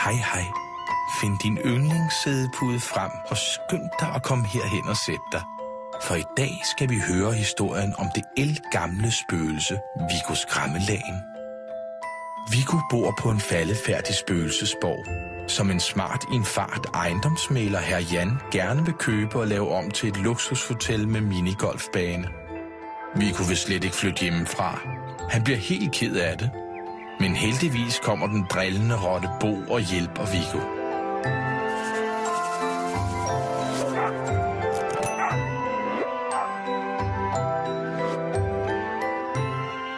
Hej, hej. Find din yndlingssædepude frem og skynd dig at komme herhen og sætte dig. For i dag skal vi høre historien om det ældgamle spøgelse, Viggo Skræmmelagen. Viggo bor på en faldefærdig spøgelsesborg, som en smart i en fart ejendomsmægler hr. Jan gerne vil købe og lave om til et luksushotel med minigolfbane. Viggo vil slet ikke flytte hjemmefra. Han bliver helt ked af det. Men heldigvis kommer den drillende rotte Bo og hjælper Viggo.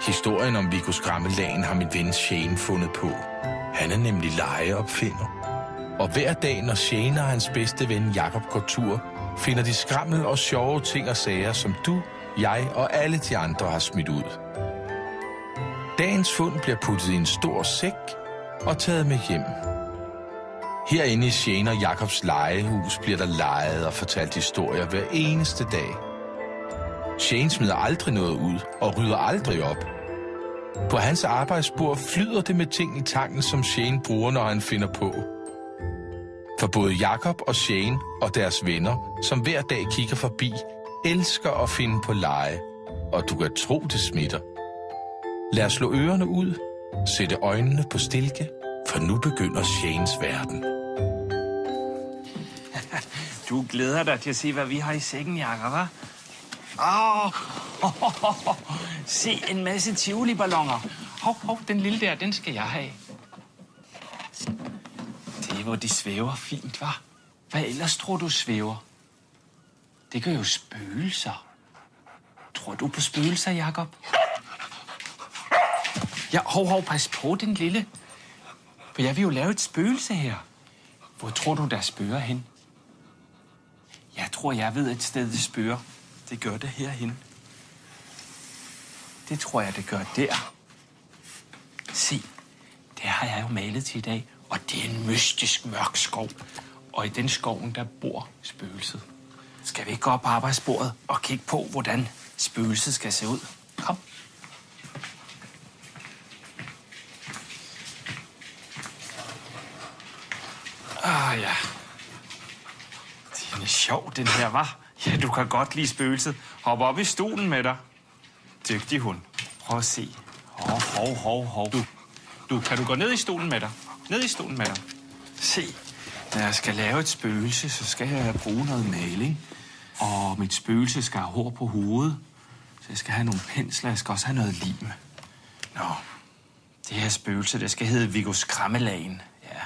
Historien om Viggo Skræmmelagen har min ven Shane fundet på. Han er nemlig legeopfinder. Og hver dag, når Shane og hans bedste ven Jakob går tur, finder de skrammel og sjove ting og sager, som du, jeg og alle de andre har smidt ud. Dagens fund bliver puttet i en stor sæk og taget med hjem. Herinde i Shane og Jakobs legehus bliver der leget og fortalt historier hver eneste dag. Shane smider aldrig noget ud og rydder aldrig op. På hans arbejdsbord flyder det med ting i tanken, som Shane bruger, når han finder på. For både Jakob og Shane og deres venner, som hver dag kigger forbi, elsker at finde på lege. Og du kan tro, det smitter. Lad os slå ørerne ud, sætte øjnene på stilke, for nu begynder Shanes verden. Du glæder dig til at se, hvad vi har i sækken, Jakob, hva'? Se en masse tivoli-balloner. Hov, den lille der, den skal jeg have. Det er, hvor de svæver fint, hva'? Hvad ellers tror du svæver? Det gør jo spøgelser. Tror du på spøgelser, Jakob? Ja, hov, pas på den lille. For jeg vil jo lave et spøgelse her. Hvor tror du, der spøger hen? Jeg tror, jeg ved et sted, det spøger. Det gør det herhen. Det tror jeg, det gør der. Se, det har jeg jo malet til i dag. Og det er en mystisk mørk skov. Og i den skoven, der bor spøgelset. Skal vi ikke gå op på arbejdsbordet og kigge på, hvordan spøgelset skal se ud? Kom. Ja. Den er sjov, den her, hva'? Ja, du kan godt lide spøgelset. Hop op i stolen med dig. Dygtig hund. Prøv at se. Hov. Du, kan du gå ned i stolen med dig? Ned i stolen med dig. Se, når jeg skal lave et spøgelse, så skal jeg bruge noget maling. Og mit spøgelse skal have hår på hovedet. Så jeg skal have nogle pensler, jeg skal også have noget lim. Nå, det her spøgelse, det skal hedde Viggo Skræmmelagen. Ja,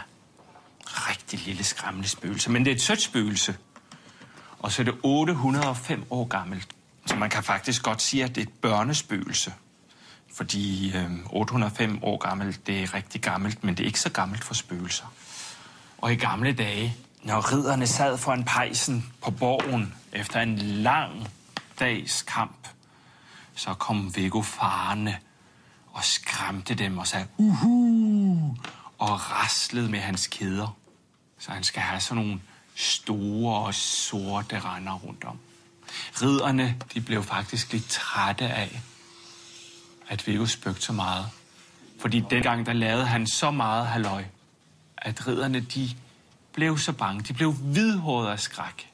rigtig lille skræmmende spøgelse. Men det er et sødt spøgelse. Og så er det 805 år gammelt. Så man kan faktisk godt sige, at det er et børnespøgelse. Fordi 805 år gammelt, det er rigtig gammelt, men det er ikke så gammelt for spøgelser. Og i gamle dage, når ridderne sad foran pejsen på borgen efter en lang dags kamp, så kom Viggo farende og skræmte dem og sagde og raslede med hans kæder. Så han skal have sådan nogle store og sorte render rundt om. Ridderne, de blev faktisk lidt trætte af, at Viggo spøgte så meget. Fordi dengang, der lavede han så meget halløj, at ridderne, de blev så bange. De blev hvidhårede af skræk.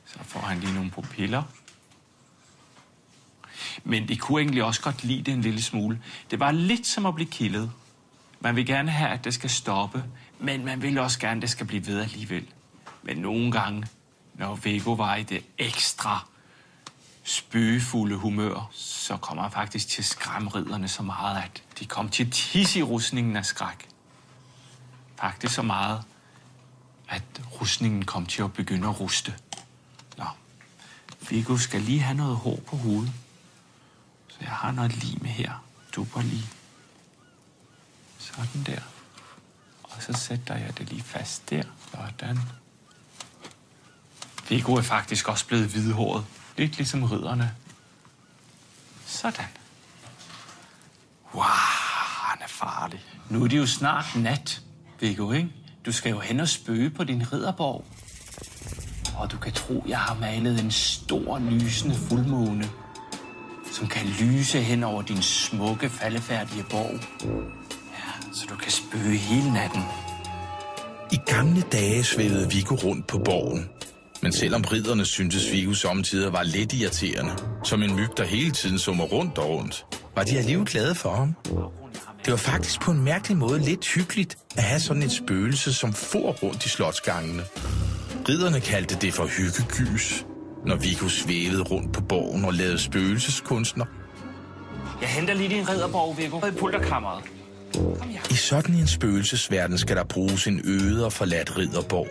Så får han lige nogle pupiller. Men de kunne egentlig også godt lide det en lille smule. Det var lidt som at blive kildet. Man vil gerne have, at det skal stoppe, men man vil også gerne, at det skal blive ved alligevel. Men nogle gange, når Viggo var i det ekstra spøgefulde humør, så kommer han faktisk til at skræmme ridderne så meget, at de kom til at tisse i rustningen af skræk. Faktisk så meget, at rustningen kom til at begynde at ruste. Nå, Viggo skal lige have noget hår på hovedet. Så jeg har noget lim her. Dupper lige. Sådan der. Og så sætter jeg det lige fast der. Sådan. Viggo er faktisk også blevet hvidhåret. Lidt ligesom ridderne. Sådan. Wow, han er farlig. Nu er det jo snart nat, Viggo, ikke? Du skal jo hen og spøge på din ridderborg. Og du kan tro, jeg har malet en stor, lysende fuldmåne, som kan lyse hen over din smukke, faldefærdige borg. Ja, så du kan spøge hele natten. I gamle dage svævede Viggo rundt på borgen. Men selvom ridderne syntes Viggo samtidig var lidt irriterende, som en myg, der hele tiden summer rundt og rundt, var de alligevel glade for ham. Det var faktisk på en mærkelig måde lidt hyggeligt at have sådan et spøgelse, som for rundt i slotsgangene. Ridderne kaldte det for hyggegys, når Viggo svævede rundt på borgen og lavede spøgelseskunstner. Jeg henter lige din ridderborg, Viggo, i pulterkammeret. I sådan en spøgelsesverden skal der bruges en øde og forladt ridderborg.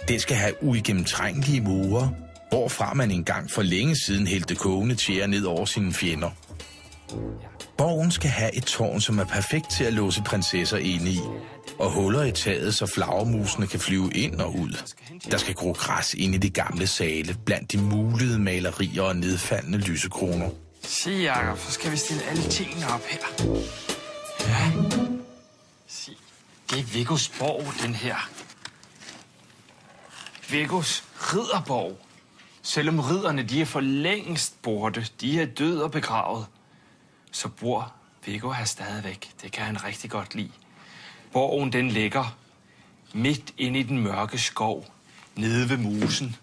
Den skal have uigennemtrængelige mure, hvorfra man engang for længe siden hældte kogende tjære ned over sine fjender. Borgen skal have et tårn, som er perfekt til at låse prinsesser inde i, og huller i taget, så flagermusene kan flyve ind og ud. Der skal gro græs ind i de gamle sale, blandt de mulede malerier og nedfaldende lysekroner. Se, Jacob, så skal vi stille alle tingene op her. Ja. Se, det er Viggos borg, den her. Viggos ridderborg. Selvom ridderne, de er for længst borte, de er døde og begravet, så bor Viggo her stadigvæk. Det kan han rigtig godt lide. Borgen, den ligger midt inde i den mørke skov, nede ved mosen.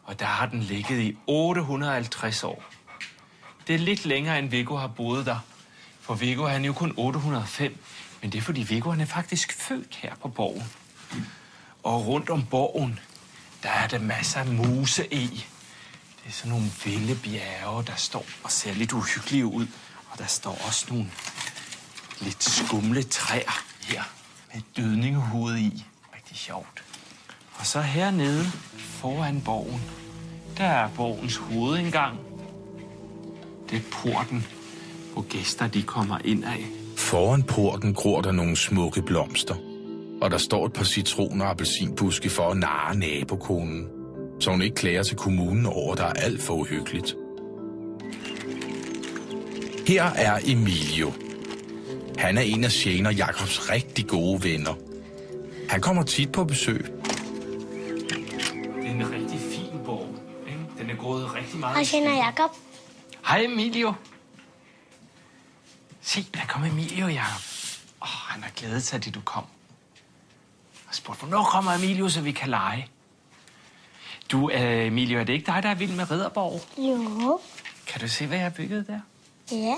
Og der har den ligget i 850 år. Det er lidt længere, end Viggo har boet der. For Viggo han er jo kun 805, men det er fordi Viggo han er faktisk født her på borgen. Og rundt om borgen, der er der masser af mose i. Det er sådan nogle vilde bjerge, der står og ser lidt uhyggelige ud. Og der står også nogle lidt skumle træer her med et dødningehoved i. Rigtig sjovt. Og så hernede foran borgen, der er borgens hovedindgang. Det er porten, hvor gæster de kommer ind af. Foran porten gror der nogle smukke blomster, og der står et par citroner og appelsinbuske for at narre nabokonen, så hun ikke klager til kommunen over, der er alt for uhyggeligt. Her er Emilio. Han er en af Shane og Jacobs rigtig gode venner. Han kommer tit på besøg. Det er en rigtig fin borg, ikke? Den er gået rigtig meget. Hej, Shane og Jacob. Hej, Emilio. Se, der kom Emilio, Jacob. Han har glædet sig, til du kom. Og spurgte, hvornår kommer Emilio, så vi kan lege? Du, Emilio, er det ikke dig, der er vild med ridderborg? Jo. Kan du se, hvad jeg har bygget der? Ja.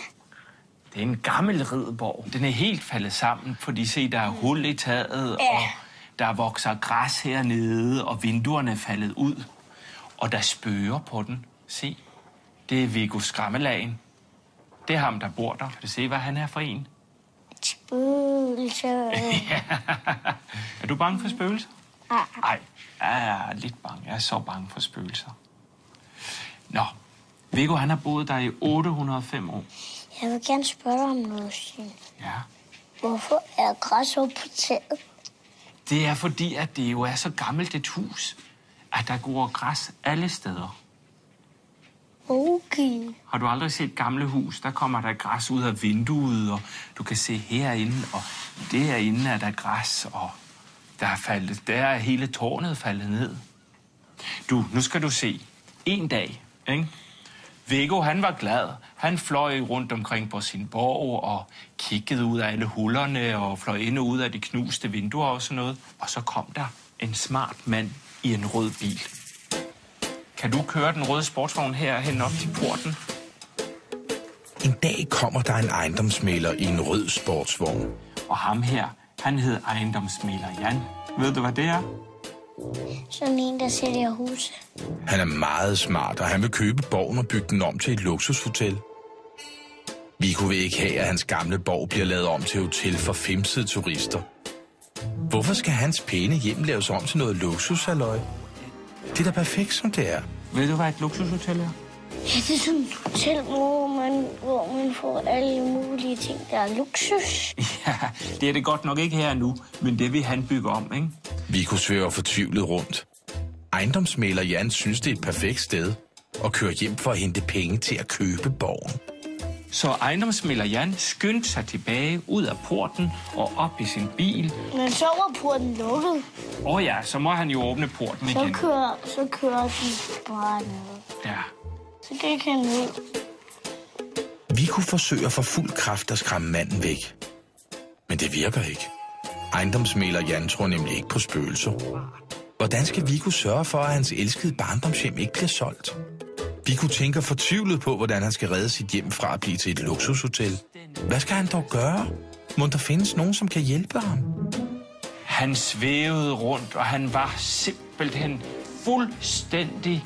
Det er en gammel ridderborg. Den er helt faldet sammen, fordi se, der er hul i taget, og der vokser græs hernede, og vinduerne er faldet ud. Og der spøger på den. Se, det er Viggo Skræmmelagen. Det er ham, der bor der. Kan du se, hvad han er for en? Spøgelse. Ja. Er du bange for spøgelser? Nej. Jeg er lidt bange. Jeg er så bange for spøgelser. Nå, Viggo, han har boet der i 805 år. Jeg vil gerne spørge dig om noget, Shane. Ja. Hvorfor er græs oppe på taget? Det er fordi, at det jo er så gammelt et hus, at der går græs alle steder. Okay. Har du aldrig set gamle hus? Der kommer der græs ud af vinduet, og du kan se herinde, og derinde er der græs, og der er hele tårnet faldet ned. Du, nu skal du se. En dag, ikke? Viggo, han var glad. Han fløj rundt omkring på sin borg og kiggede ud af alle hullerne og fløj ind og ud af de knuste vinduer og sådan noget. Og så kom der en smart mand i en rød bil. Kan du køre den røde sportsvogn herhen op til porten? En dag kommer der en ejendomsmægler i en rød sportsvogn. Og ham her, han hed ejendomsmægler Jan. Ved du, hvad det er? Sådan en, der sælger huse. Han er meget smart, og han vil købe borgen og bygge den om til et luksushotel. Viggo vil ikke have, at hans gamle borg bliver lavet om til hotel for femsede turister. Hvorfor skal hans pæne hjem laves om til noget luksushalløj? Det er da perfekt, som det er. Ved du, hvad et luksushotel er? Ja, det er sådan et hotel, hvor man får alle mulige ting, der er luksus. Ja, det er det godt nok ikke her nu, men det vil han bygge om, ikke? Viggo svæver fortvivlet rundt. Ejendomsmægler Jan synes, det er et perfekt sted og kører hjem for at hente penge til at købe borgen. Så ejendomsmægler Jan skyndte sig tilbage ud af porten og op i sin bil. Men så var porten lukket. Ja, så må han jo åbne porten igen. Så kører de bare ned. Ja. Så gik han ned. Viggo forsøger for fuld kraft at skræmme manden væk. Men det virker ikke. Ejendomsmægler Jan tror nemlig ikke på spøgelser. Hvordan skal Viggo sørge for, at hans elskede barndomshjem ikke bliver solgt? Viggo tænker fortvivlet på, hvordan han skal redde sit hjem fra at blive til et luksushotel. Hvad skal han dog gøre? Må der findes nogen, som kan hjælpe ham? Han svævede rundt, og han var simpelthen fuldstændig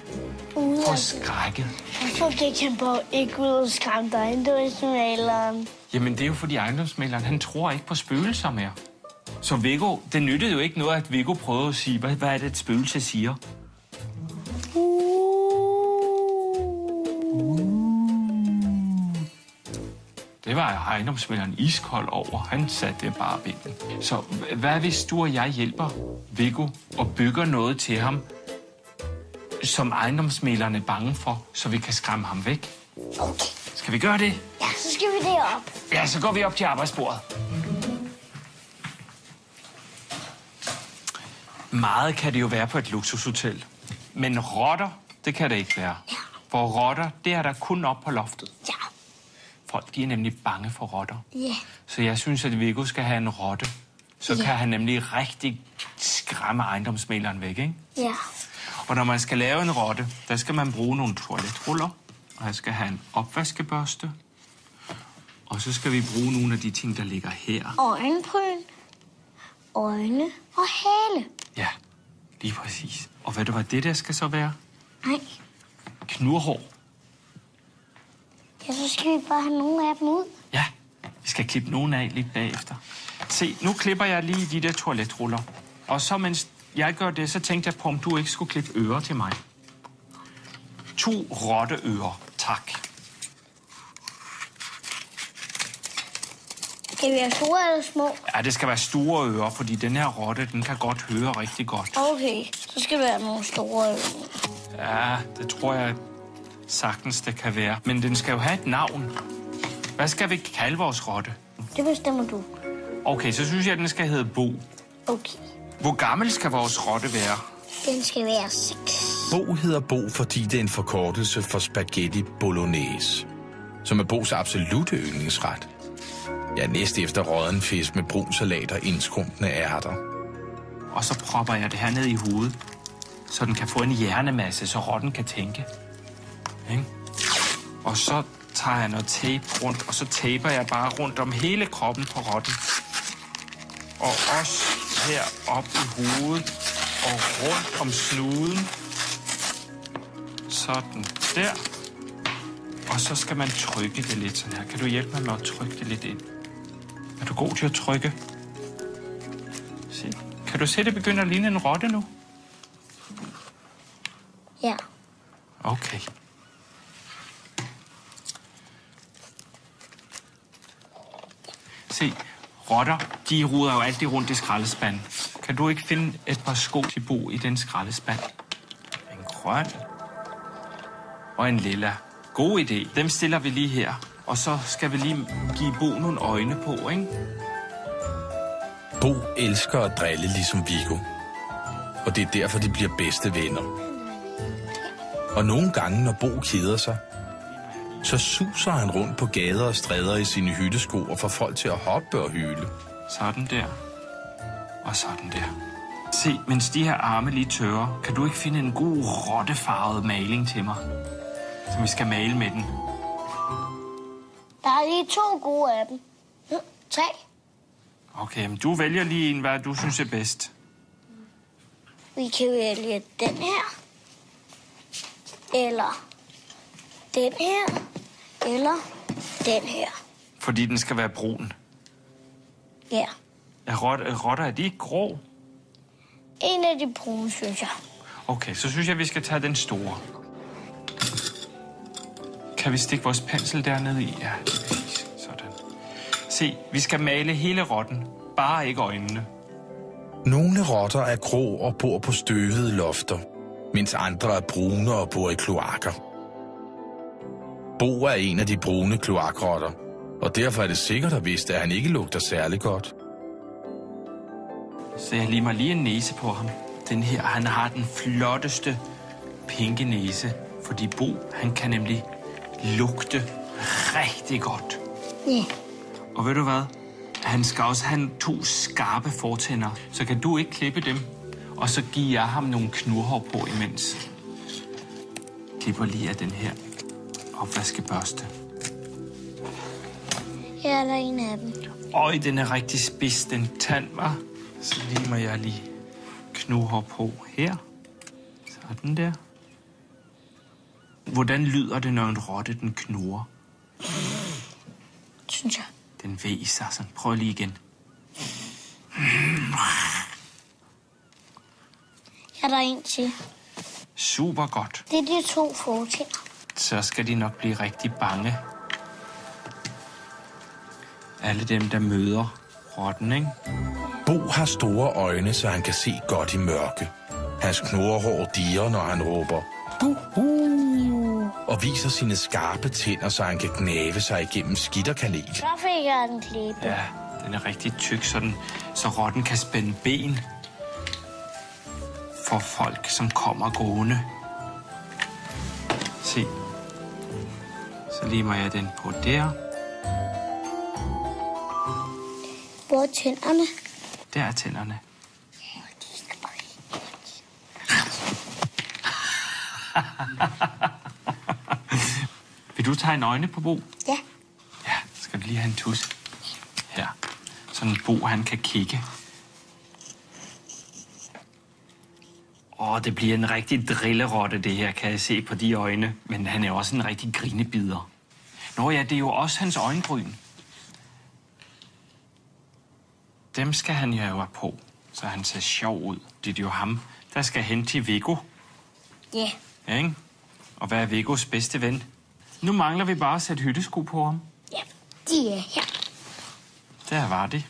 forskrækket. Hvorfor gik han bare ikke ud og skræmte ejendomsmæleren? Jamen, det er jo fordi ejendomsmæleren, han tror ikke på spøgelser mere. Så Viggo, det nyttede jo ikke noget, at Viggo prøvede at sige, hvad er det, et spøgelse siger? Det var ejendomsmæleren iskold over. Han satte det bare vinden. Så hvad hvis du og jeg hjælper Viggo og bygger noget til ham, som ejendomsmæleren er bange for, så vi kan skræmme ham væk? Okay. Skal vi gøre det? Ja, så skal vi derop. Ja, så går vi op til arbejdsbordet. Meget kan det jo være på et luksushotel. Men rotter, det kan det ikke være. Ja. For rotter, det er der kun op på loftet. Ja. Folk, de er nemlig bange for rotter. Ja. Så jeg synes, at Viggo skal have en rotte. Så kan han nemlig rigtig skræmme ejendomsmæleren væk, ikke? Ja. Og når man skal lave en rotte, der skal man bruge nogle toiletruller. Og jeg skal have en opvaskebørste. Og så skal vi bruge nogle af de ting, der ligger her. Øjenbryn, øjne og hale. Ja, lige præcis. Og ved du, hvad det der skal så være? Nej. Knurhår. Ja, så skal vi bare have nogle af dem ud. Ja, vi skal klippe nogle af lidt bagefter. Se, nu klipper jeg lige de der toiletruller. Og så mens jeg gør det, så tænkte jeg på, om du ikke skulle klippe ører til mig. 2 rotteører, tak. Skal vi have store eller små? Ja, det skal være store ører, fordi den her rotte, den kan godt høre rigtig godt. Okay, så skal det være nogle store ører. Ja, det tror jeg sagtens, det kan være. Men den skal jo have et navn. Hvad skal vi kalde vores rotte? Det bestemmer du. Okay, så synes jeg, at den skal hedde Bo. Okay. Hvor gammel skal vores rotte være? Den skal være 6. Bo hedder Bo, fordi det er en forkortelse for spaghetti bolognese, som er Bos absolutte yndlingsret. Ja, næst efter rådden fisk med brun salat og indskrumpende ærter. Og så propper jeg det her ned i hovedet, så den kan få en hjernemasse, så rotten kan tænke. Ikke? Og så tager jeg noget tape rundt, og så taper jeg bare rundt om hele kroppen på rotten. Og også her op i hovedet og rundt om snuden. Sådan der. Og så skal man trykke det lidt sådan her. Kan du hjælpe mig med at trykke det lidt ind? Er du god til at trykke? Se. Kan du se, det begynder at ligne en rotte nu? Ja. Okay. Se, rotter, de ruder jo altid rundt i skraldespanden. Kan du ikke finde et par sko til Bo i den skraldespand? En grøn og en lilla. God idé. Dem stiller vi lige her. Og så skal vi lige give Bo nogle øjne på, ikke? Bo elsker at drille ligesom Viggo. Og det er derfor, de bliver bedste venner. Og nogle gange, når Bo keder sig, så suser han rundt på gader og stræder i sine hyttesko og får folk til at hoppe og hyle. Sådan der. Og sådan der. Se, mens de her arme lige tørrer, kan du ikke finde en god rottefarvet maling til mig? Så vi skal male med den. Der er lige 2 gode af dem. 3. Okay, men du vælger lige en, hvad du synes er bedst. Vi kan vælge den her. Eller den her. Eller den her. Fordi den skal være brun. Ja. Er rotter, er de ikke grå? En af de brune, synes jeg. Okay, så synes jeg, vi skal tage den store. Kan vi stikke vores pensel dernede i? Ja, præcis. Sådan. Se, vi skal male hele rotten. Bare ikke øjnene. Nogle rotter er grå og bor på støvede lofter, mens andre er brune og bor i kloakker. Bo er en af de brune kloakrotter, og derfor er det sikkert at vidste, at han ikke lugter særlig godt. Så jeg limer lige en næse på ham. Den her, han har den flotteste pinke næse, fordi Bo, han kan nemlig lugte rigtig godt. Ja. Og ved du hvad? Han skal også have 2 skarpe fortænder, så kan du ikke klippe dem. Og så giver jeg ham nogle knurhår på imens. Klipper lige af den her opvaskebørste. Her er der en af dem. Øj, den er rigtig spids, den tand, var. Så limer jeg lige knurhår på her. Sådan der. Hvordan lyder det, når en rotte den knurrer? Synes jeg. Den væser sådan. Prøv lige igen. Her er der en til. Super godt. Det er de 2 fortænder. Så skal de nok blive rigtig bange. Alle dem, der møder rotten, ikke? Bo har store øjne, så han kan se godt i mørke. Hans knurrehår dirrer, når han råber og viser sine skarpe tænder, så han kan gnave sig igennem skidt og kanel. Så fik jeg den klippet. Ja, den er rigtig tyk, så rotten kan spænde ben for folk, som kommer gående. Se. Så limer jeg den på der. Hvor er tænderne? Der er tænderne. Vil du tegne øjne på Bo? Ja. Ja, skal du lige have en tus. Her. Sådan Bo, han kan kigge. Det bliver en rigtig drillerotte, det her, kan jeg se på de øjne. Men han er også en rigtig grinebider. Nå ja, det er jo også hans øjenbryn. Dem skal han jo have på, så han ser sjov ud. Det er jo ham, der skal hen til Viggo. Ja. Ja, ikke? Og hvad er Viggos bedste ven? Nu mangler vi bare at sætte hyttesko på ham. Ja, de er her. Der var det.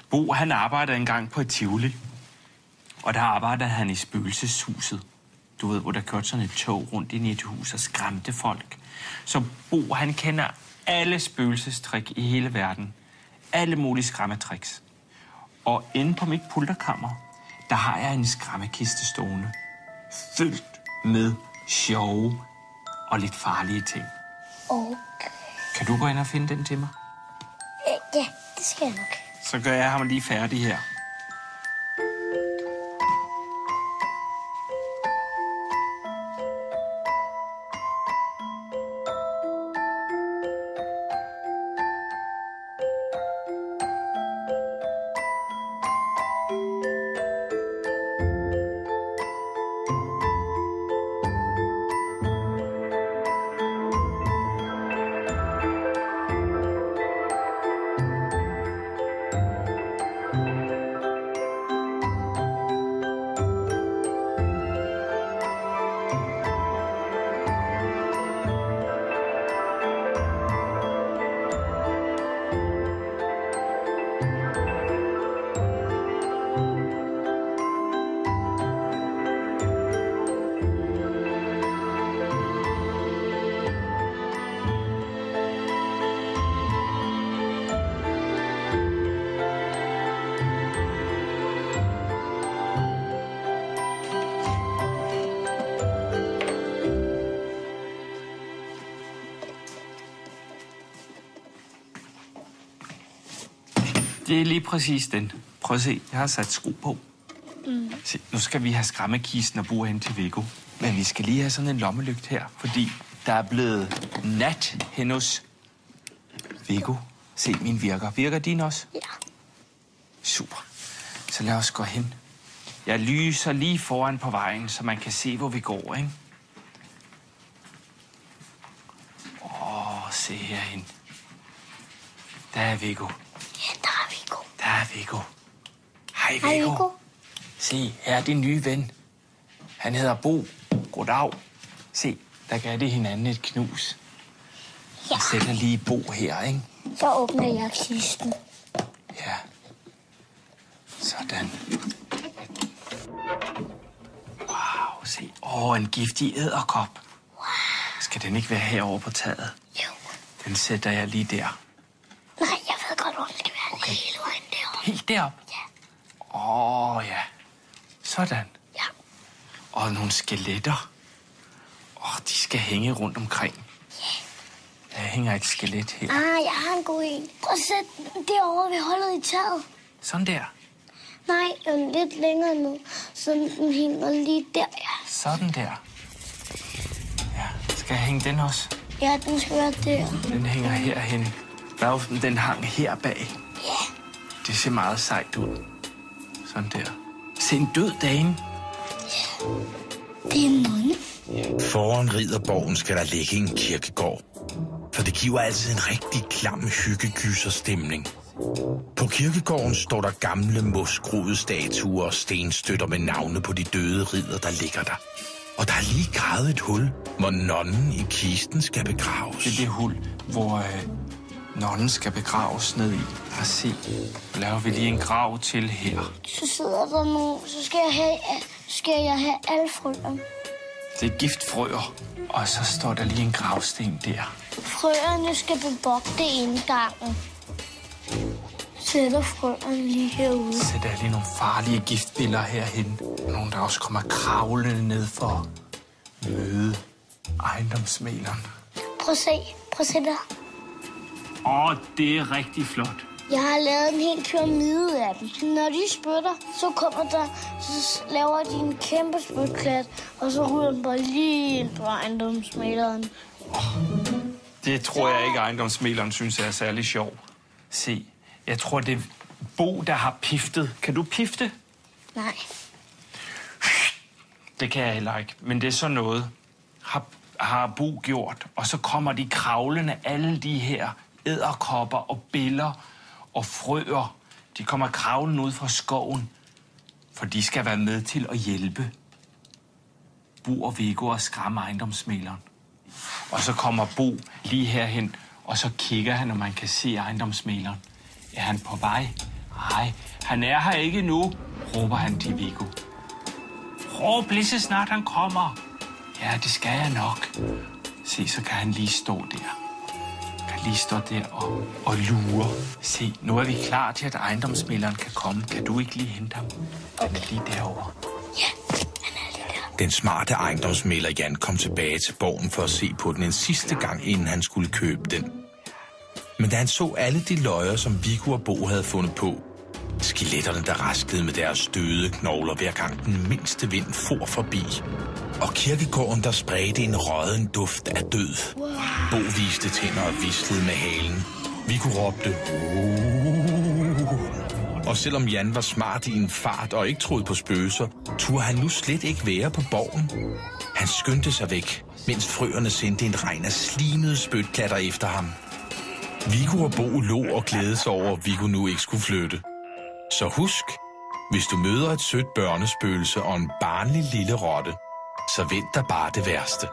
Bo, han arbejder engang på et tivoli. Og der arbejder han i spøgelseshuset. Du ved, hvor der kørte sådan et tog rundt ind i et hus og skræmte folk. Så Bo, han kender alle spøgelsestrik i hele verden. Alle mulige skræmmetricks. Og inde på mit pulterkammer, der har jeg en skræmmekiste stående. Fyldt med sjove og lidt farlige ting. Okay. Kan du gå ind og finde den til mig? Ja, det skal jeg nok. Så gør jeg ham lige færdig her. Det er lige præcis den. Prøv at se, jeg har sat sko på. Se, nu skal vi have skræmmekisten og bruge hen til Viggo. Men vi skal lige have sådan en lommelygt her, fordi der er blevet nat hen hos Viggo. Se, min virker. Virker din også? Ja. Super. Så lad os gå hen. Jeg lyser lige foran på vejen, så man kan se, hvor vi går, ikke? Se herhen. Der er Viggo. Ja, der er Viggo. Der er Viggo. Hej, Viggo. Hej, Viggo. Se, her er din nye ven. Han hedder Bo. Goddag. Se, der gav det hinanden et knus. Ja. Jeg sætter lige Bo her, ikke? Så åbner jeg kisten. Ja. Sådan. Wow, se. En giftig edderkop. Wow. Skal den ikke være herovre på taget? Jo. Den sætter jeg lige der. Nej, jeg ved godt, hvor den skal være. Okay. Hele vejen deroppe. Helt deroppe? Ja. Ja. Sådan. Ja. Og nogle skeletter. De skal hænge rundt omkring. Der hænger et skelet her. Jeg har en god en. Prøv at sætte den derovre ved hullet i taget. Sådan der. Nej, lidt længere nu, så den hænger lige der, ja. Sådan der. Ja, skal jeg hænge den også? Ja, den skal være der. Den hænger herhen. Hvad den hang her bag? Ja. Det ser meget sejt ud. Sådan der. Se en død dame. Ja, det er en nonne. Foran ridderborgen skal der ligge en kirkegård. For det giver altså en rigtig klam hyggegyserstemning. På kirkegården står der gamle mosgroede statuer og stenstøtter med navne på de døde ridder, der ligger der. Og der er lige gravet et hul, hvor nonnen i kisten skal begraves. Det er det hul, hvor nonnen skal begraves ned i. Og se, nu laver vi lige en grav til her. Så sidder der nogen, så skal jeg have alle frøerne. Det er giftfrøer, og så står der lige en gravsten der. Frøerne skal bevogte indgangen. Sætter frøerne lige herude. Så der er lige nogle farlige giftbiller herhen. Nogle, der også kommer kravlende ned for at møde ejendomsmæleren. Prøv at se der. Det er rigtig flot. Jeg har lavet en hel pyramide af dem. Når de spytter, så laver de en kæmpe spytklat, og så ryger den bare lige ind på ejendomsmæleren. Det tror jeg ikke, ejendomsmæleren synes er særlig sjov. Se, jeg tror, det er Bo, der har piftet. Kan du pifte? Nej. Det kan jeg heller ikke, men det er så noget, har Bo gjort. Og så kommer de kravlende, alle de her edderkopper og biller og frøer. De kommer kravlende ud fra skoven, for de skal være med til at hjælpe Bo og Viggo og skræmme ejendomsmæleren. Og så kommer Bo lige herhen, og så kigger han, og man kan se ejendomsmæleren. Er han på vej? Nej, han er her ikke nu, råber han til Viggo. Råb lige så snart han kommer. Ja, det skal jeg nok. Se, så kan han lige stå der. Kan lige stå der og lure. Se, nu er vi klar til, at ejendomsmæleren kan komme. Kan du ikke lige hente ham? Han er lige derovre. Ja, han er lige der. Den smarte ejendomsmægler Jan kom tilbage til borgen for at se på den en sidste gang, inden han skulle købe den. Men da han så alle de løjer, som Viggo og Bo havde fundet på, skeletterne, der raskede med deres døde knogler, hver gang den mindste vind for forbi, og kirkegården, der spredte en rådden duft af død. Bo viste tænder og vislede med halen. Viggo råbte, og selvom Jan var smart i en fart og ikke troede på spøgelser, turde han nu slet ikke være på borgen. Han skyndte sig væk, mens frøerne sendte en regn af slimede spytklatter efter ham. Viggo og Bo lå og glædede sig over, at Viggo nu ikke skulle flytte. Så husk, hvis du møder et sødt børnespøgelse og en barnlig lille rotte, så vent dig bare det værste.